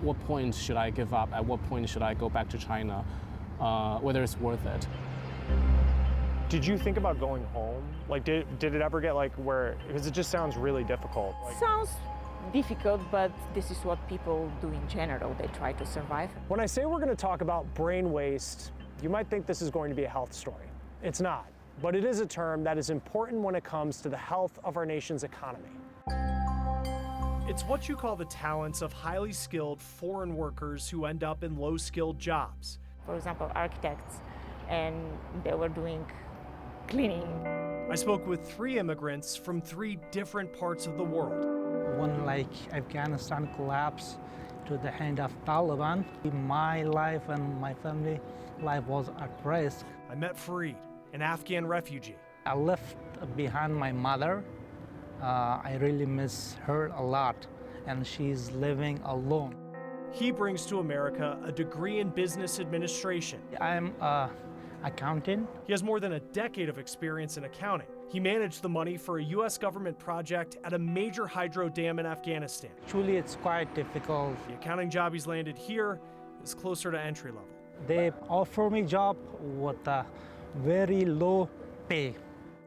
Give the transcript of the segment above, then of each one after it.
what point should I give up? At what point should I go back to China? Whether it's worth it. Did you think about going home? Like, did it ever get like where, because it just sounds really difficult. Sounds difficult, but this is what people do in general. They try to survive. When I say we're going to talk about brain waste, you might think this is going to be a health story. It's not, but it is a term that is important when it comes to the health of our nation's economy. It's what you call the talents of highly skilled foreign workers who end up in low-skilled jobs. For example, architects, and they were doing cleaning. I spoke with 3 immigrants from 3 different parts of the world. When Afghanistan collapsed to the hand of Taliban, my life and my family life was at risk. I met Fareed, an Afghan refugee. I left behind my mother. I really miss her a lot, and she's living alone. He brings to America a degree in business administration. I'm an accountant. He has more than a decade of experience in accounting. He managed the money for a U.S. government project at a major hydro dam in Afghanistan. Truly, it's quite difficult. The accounting job he's landed here is closer to entry level. They offer me job with a very low pay.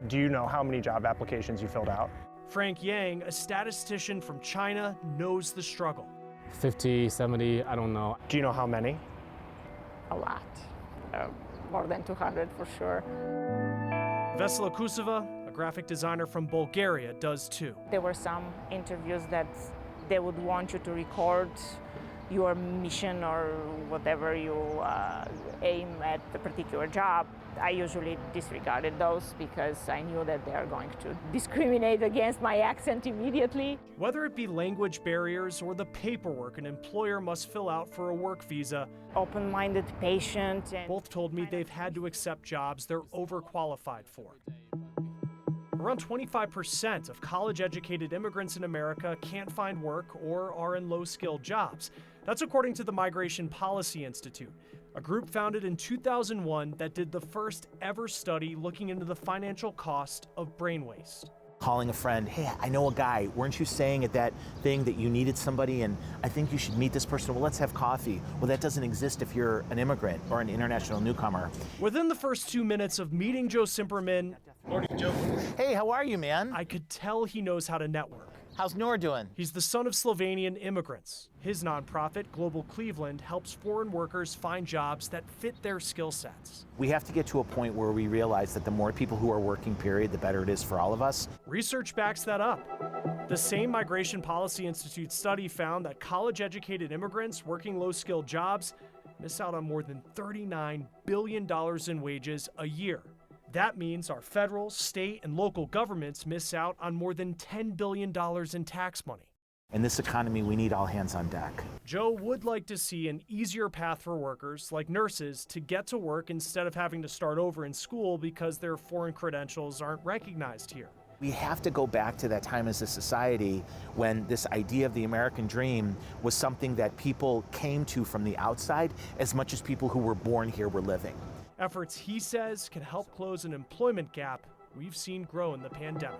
Do you know how many job applications you filled out? Frank Yang, a statistician from China, knows the struggle. 50, 70, I don't know. Do you know how many? A lot. More than 200 for sure. Vesela Kuseva, a graphic designer from Bulgaria, does too. There were some interviews that they would want you to record your mission or whatever you aim at the particular job. I usually disregarded those because I knew that they are going to discriminate against my accent immediately. Whether it be language barriers or the paperwork an employer must fill out for a work visa, Open-minded, patient. And both told me they've had to accept jobs they're overqualified for. Around 25% of college-educated immigrants in America can't find work or are in low-skilled jobs. That's according to the Migration Policy Institute, a group founded in 2001 that did the first ever study looking into the financial cost of brain waste. Calling a friend, hey, I know a guy, weren't you saying at that thing that you needed somebody and I think you should meet this person, well, let's have coffee. Well, that doesn't exist if you're an immigrant or an international newcomer. Within the first 2 minutes of meeting Joe Simperman, Morning, Joe. Hey, how are you, man? I could tell he knows how to network. How's Noor doing? He's the son of Slovenian immigrants. His nonprofit, Global Cleveland, helps foreign workers find jobs that fit their skill sets. We have to get to a point where we realize that the more people who are working, period, the better it is for all of us. Research backs that up. The same Migration Policy Institute study found that college-educated immigrants working low-skilled jobs miss out on more than $39 billion in wages a year. That means our federal, state, and local governments miss out on more than $10 billion in tax money. In this economy, we need all hands on deck. Joe would like to see an easier path for workers, like nurses, to get to work instead of having to start over in school because their foreign credentials aren't recognized here. We have to go back to that time as a society when this idea of the American dream was something that people came to from the outside as much as people who were born here were living. Efforts, he says, can help close an employment gap we've seen grow in the pandemic.